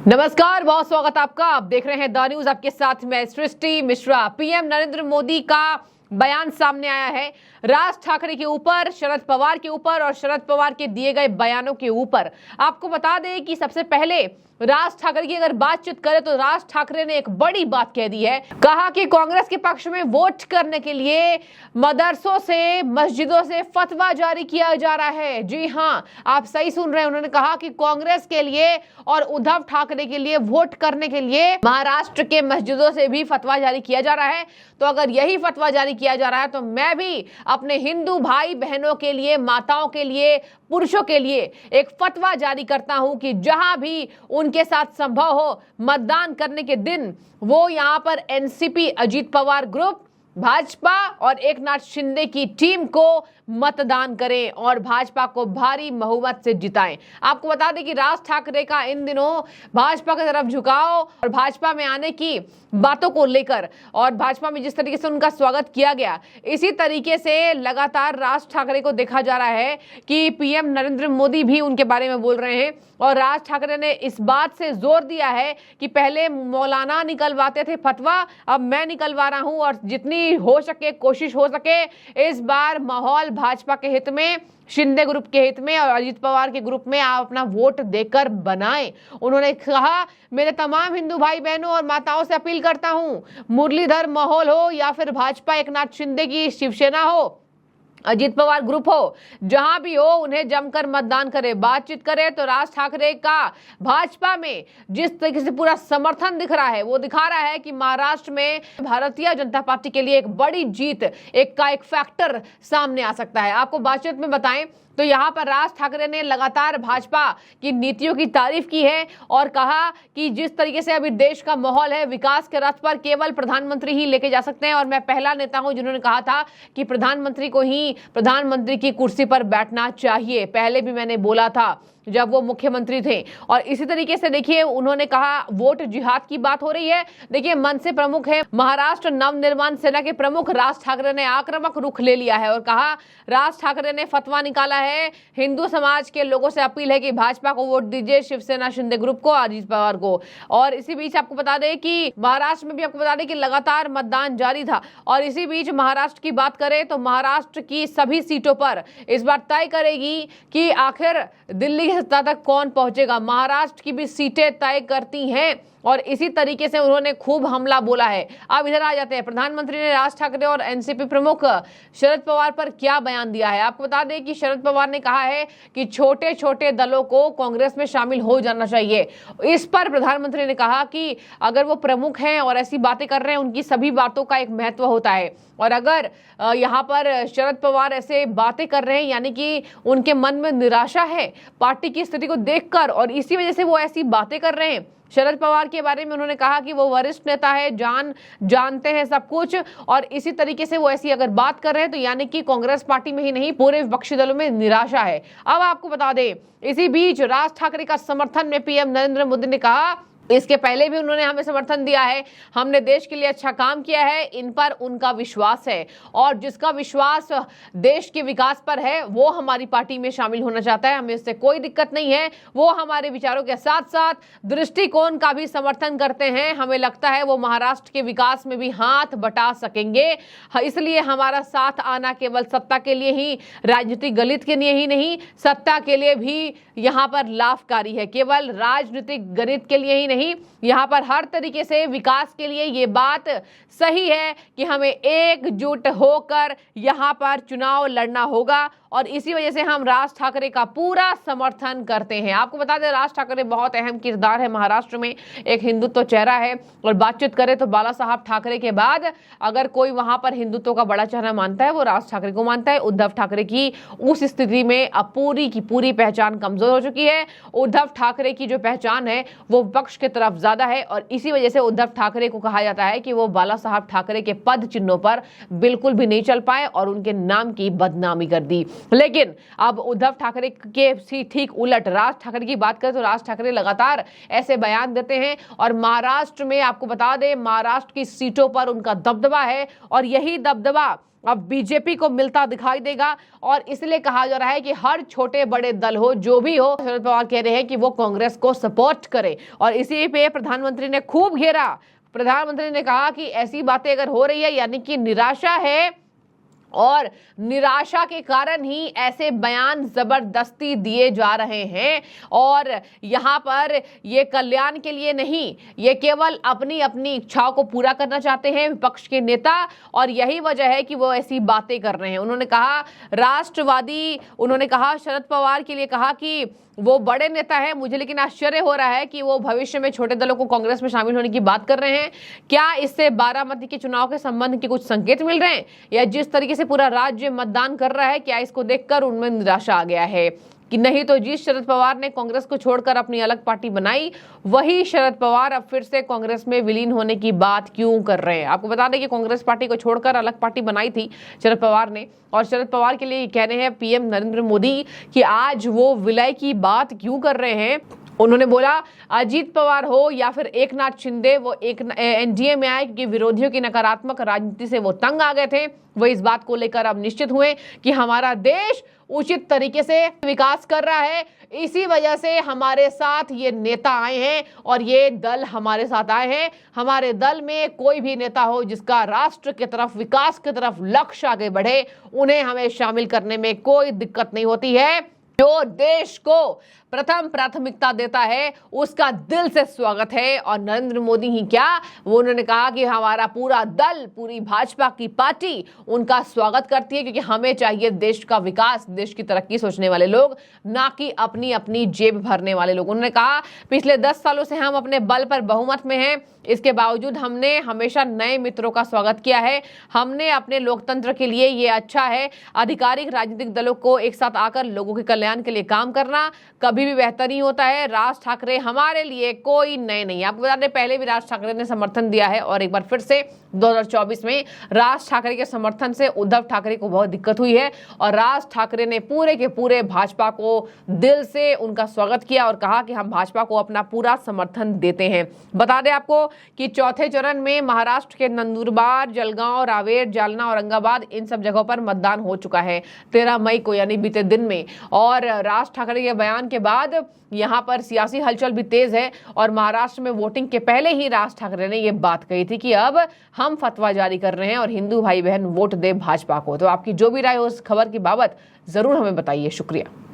नमस्कार, बहुत स्वागत आपका। आप देख रहे हैं द न्यूज, आपके साथ मैं सृष्टि मिश्रा। पीएम नरेंद्र मोदी का बयान सामने आया है राज ठाकरे के ऊपर, शरद पवार के ऊपर और शरद पवार के दिए गए बयानों के ऊपर। आपको बता दें कि सबसे पहले राज ठाकरे की अगर बातचीत करें तो राज ठाकरे ने एक बड़ी बात कह दी है। कहा कि कांग्रेस के पक्ष में वोट करने के लिए मदरसों से, मस्जिदों से फतवा जारी किया जा रहा है। जी हां, आप सही सुन रहे हैं। उन्होंने कहा कि कांग्रेस के लिए और उद्धव ठाकरे के लिए वोट करने के लिए महाराष्ट्र के मस्जिदों से भी फतवा जारी किया जा रहा है। तो अगर यही फतवा जारी किया जा रहा है तो मैं भी अपने हिंदू भाई बहनों के लिए, माताओं के लिए, पुरुषों के लिए एक फतवा जारी करता हूं कि जहां भी उनके साथ संभव हो मतदान करने के दिन वो यहां पर एनसीपी, अजीत पवार ग्रुप, भाजपा और एकनाथ शिंदे की टीम को मतदान करें और भाजपा को भारी बहुमत से जिताएं। आपको बता दें कि राज ठाकरे का इन दिनों भाजपा की तरफ झुकाव और भाजपा में आने की बातों को लेकर और भाजपा में जिस तरीके से उनका स्वागत किया गया, इसी तरीके से लगातार राज ठाकरे को देखा जा रहा है कि पीएम नरेंद्र मोदी भी उनके बारे में बोल रहे हैं। और राज ठाकरे ने इस बात से जोर दिया है कि पहले मौलाना निकलवाते थे फतवा, अब मैं निकलवा रहा हूं और जितनी हो सके, कोशिश हो सके, इस बार माहौल भाजपा के हित में, शिंदे ग्रुप के हित में और अजीत पवार के ग्रुप में आप अपना वोट देकर बनाएं। उन्होंने कहा, मेरे तमाम हिंदू भाई बहनों और माताओं से अपील करता हूं, मुरलीधर माहौल हो या फिर भाजपा एकनाथ शिंदे की शिवसेना हो, अजीत पवार ग्रुप हो, जहां भी हो, उन्हें जमकर मतदान करे, बातचीत करे। तो राज ठाकरे का भाजपा में जिस तरीके से पूरा समर्थन दिख रहा है, वो दिखा रहा है कि महाराष्ट्र में भारतीय जनता पार्टी के लिए एक बड़ी जीत एक फैक्टर सामने आ सकता है। आपको बातचीत में बताएं तो यहाँ पर राज ठाकरे ने लगातार भाजपा की नीतियों की तारीफ की है और कहा कि जिस तरीके से अभी देश का माहौल है, विकास के रथ पर केवल प्रधानमंत्री ही लेके जा सकते हैं और मैं पहला नेता हूं जिन्होंने कहा था कि प्रधानमंत्री को ही प्रधानमंत्री की कुर्सी पर बैठना चाहिए। पहले भी मैंने बोला था जब वो मुख्यमंत्री थे। और इसी तरीके से देखिए, उन्होंने कहा वोट जिहाद की बात हो रही है। देखिए, मन से प्रमुख है महाराष्ट्र नवनिर्माण सेना के प्रमुख राज ठाकरे ने आक्रामक रुख ले लिया है और कहा, राज ठाकरे ने फतवा निकाला है, हिंदू समाज के लोगों से अपील है कि भाजपा को वोट दीजिए, शिवसेना, शिंदे ग्रुप को, अजीत पवार को। और इसी बीच आपको बता दें कि महाराष्ट्र में भी आपको बता दें कि लगातार मतदान जारी था। और इसी बीच महाराष्ट्र की बात करें तो महाराष्ट्र की सभी सीटों पर इस बार तय करेगी कि आखिर दिल्ली की सत्ता तक कौन पहुंचेगा। महाराष्ट्र की भी सीटें तय करती हैं और इसी तरीके से उन्होंने खूब हमला बोला है। अब इधर आ जाते हैं, प्रधानमंत्री ने राज ठाकरे और एनसीपी प्रमुख शरद पवार पर क्या बयान दिया है। आपको बता दें कि शरद पवार ने कहा है कि छोटे छोटे दलों को कांग्रेस में शामिल हो जाना चाहिए। इस पर प्रधानमंत्री ने कहा कि अगर वो प्रमुख हैं और ऐसी बातें कर रहे हैं, उनकी सभी बातों का एक महत्व होता है और अगर यहाँ पर शरद पवार ऐसे बातें कर रहे हैं, यानी कि उनके मन में निराशा है पार्टी की स्थिति को देखकर और इसी वजह से वो ऐसी बातें कर रहे हैं। शरद पवार के बारे में उन्होंने कहा कि वो वरिष्ठ नेता है, जानते हैं सब कुछ और इसी तरीके से वो ऐसी अगर बात कर रहे हैं तो यानी कि कांग्रेस पार्टी में ही नहीं, पूरे विपक्षी दलों में निराशा है। अब आपको बता दें, इसी बीच राज ठाकरे का समर्थन में पीएम नरेंद्र मोदी ने कहा, इसके पहले भी उन्होंने हमें समर्थन दिया है, हमने देश के लिए अच्छा काम किया है, इन पर उनका विश्वास है और जिसका विश्वास देश के विकास पर है वो हमारी पार्टी में शामिल होना चाहता है, हमें इससे कोई दिक्कत नहीं है। वो हमारे विचारों के साथ साथ दृष्टिकोण का भी समर्थन करते हैं, हमें लगता है वो महाराष्ट्र के विकास में भी हाथ बटा सकेंगे। इसलिए हमारा साथ आना केवल सत्ता के लिए ही, राजनीतिक गणित के लिए ही नहीं, सत्ता के लिए भी यहाँ पर लाभकारी है। केवल राजनीतिक गणित के लिए ही नहीं, यहाँ पर हर तरीके से विकास के लिए ये बात सही है कि हमें एकजुट होकर यहाँ पर चुनाव लड़ना होगा और इसी वजह से हम राज ठाकरे का पूरा समर्थन करते हैं। आपको बता दें, राज ठाकरे बहुत अहम किरदार है महाराष्ट्र में, एक हिंदुत्व चेहरा है और बातचीत करें तो बाला साहब ठाकरे के बाद अगर कोई वहां पर हिंदुत्व का बड़ा चेहरा मानता है वो राज ठाकरे को मानता है। उद्धव ठाकरे की उस स्थिति में अब पूरी की पूरी पहचान कमजोर हो चुकी है। उद्धव ठाकरे की जो पहचान है वो विपक्ष के तरफ ज्यादा है और इसी वजह से उद्धव ठाकरे को कहा जाता है कि वो बाला साहब ठाकरे के पद चिन्हों पर बिल्कुल भी नहीं चल पाए और उनके नाम की बदनामी कर दी। लेकिन अब उद्धव ठाकरे के ठीक उलट राज ठाकरे की बात करें तो राज ठाकरे लगातार ऐसे बयान देते हैं और महाराष्ट्र में आपको बता दें, महाराष्ट्र की सीटों पर उनका दबदबा है और यही दबदबा अब बीजेपी को मिलता दिखाई देगा। और इसलिए कहा जा रहा है कि हर छोटे बड़े दल हो, जो भी हो, शरद पवार कह रहे हैं कि वो कांग्रेस को सपोर्ट करे। और इसी पे प्रधानमंत्री ने खूब घेरा। प्रधानमंत्री ने कहा कि ऐसी बातें अगर हो रही है यानी कि निराशा है, और निराशा के कारण ही ऐसे बयान जबरदस्ती दिए जा रहे हैं। और यहां पर ये कल्याण के लिए नहीं, ये केवल अपनी अपनी इच्छाओं को पूरा करना चाहते हैं विपक्ष के नेता, और यही वजह है कि वो ऐसी बातें कर रहे हैं। उन्होंने कहा राष्ट्रवादी, उन्होंने कहा शरद पवार के लिए कहा कि वो बड़े नेता है, मुझे लेकिन आश्चर्य हो रहा है कि वो भविष्य में छोटे दलों को कांग्रेस में शामिल होने की बात कर रहे हैं। क्या इससे बारामती के चुनाव के संबंध के कुछ संकेत मिल रहे हैं, या जिस तरीके से पूरा राज्य मतदान कर रहा है, क्या इसको देखकर उनमें निराशा आ गया है कि नहीं? तो जिस शरद पवार ने कांग्रेस को छोड़कर अपनी अलग पार्टी बनाई, वही शरद पवार अब फिर से कांग्रेस में विलीन होने की बात क्यों कर रहे हैं? आपको बता दें कि कांग्रेस पार्टी को छोड़कर अलग पार्टी बनाई थी शरद पवार ने, और शरद पवार के लिए कह रहे हैं पीएम नरेंद्र मोदी कि आज वो विलय की बात क्यों कर रहे हैं। उन्होंने बोला अजीत पवार हो या फिर एकनाथ शिंदे, वो एक एनडीए में आए क्योंकि विरोधियों की नकारात्मक राजनीति से वो तंग आ गए थे। वो इस बात को लेकर अब निश्चित हुए कि हमारा देश उचित तरीके से विकास कर रहा है, इसी वजह से हमारे साथ ये नेता आए हैं और ये दल हमारे साथ आए हैं। हमारे दल में कोई भी नेता हो जिसका राष्ट्र की तरफ, विकास की तरफ लक्ष्य आगे बढ़े, उन्हें हमें शामिल करने में कोई दिक्कत नहीं होती है। जो देश को प्रथम प्राथमिकता देता है उसका दिल से स्वागत है। और नरेंद्र मोदी ही क्या, वो उन्होंने कहा कि हमारा पूरा दल, पूरी भाजपा की पार्टी उनका स्वागत करती है, क्योंकि हमें चाहिए देश का विकास, देश की तरक्की सोचने वाले लोग, ना कि अपनी अपनी जेब भरने वाले लोग। उन्होंने कहा पिछले 10 सालों से हम अपने बल पर बहुमत में हैं, इसके बावजूद हमने हमेशा नए मित्रों का स्वागत किया है। हमने अपने लोकतंत्र के लिए ये अच्छा है, आधिकारिक राजनीतिक दलों को एक साथ आकर लोगों के कल्याण के लिए काम करना कभी भी बेहतर नहीं होता है। राज ठाकरे हमारे लिए कोई नए नहीं। आपको बता दें पहले भी राज ठाकरे ने समर्थन दिया है, और एक बार फिर से 2024 में राज ठाकरे के समर्थन से उद्धव ठाकरे को बहुत दिक्कत हुई है, और राज ठाकरे ने पूरे के पूरे भाजपा को दिल से उनका स्वागत किया और कहा कि हम भाजपा को अपना पूरा समर्थन देते हैं। बता दें आपको कि चौथे चरण में महाराष्ट्र के नंदुरबार, जलगांव, रावेर, जालना, औरंगाबाद, इन सब जगहों पर मतदान हो चुका है 13 मई को, यानी बीते दिन में। और राज ठाकरे के बयान के बाद यहां पर सियासी हलचल भी तेज है, और महाराष्ट्र में वोटिंग के पहले ही राज ठाकरे ने यह बात कही थी कि अब हम फतवा जारी कर रहे हैं और हिंदू भाई बहन वोट दे भाजपा को। तो आपकी जो भी राय हो उस खबर की बाबत जरूर हमें बताइए। शुक्रिया।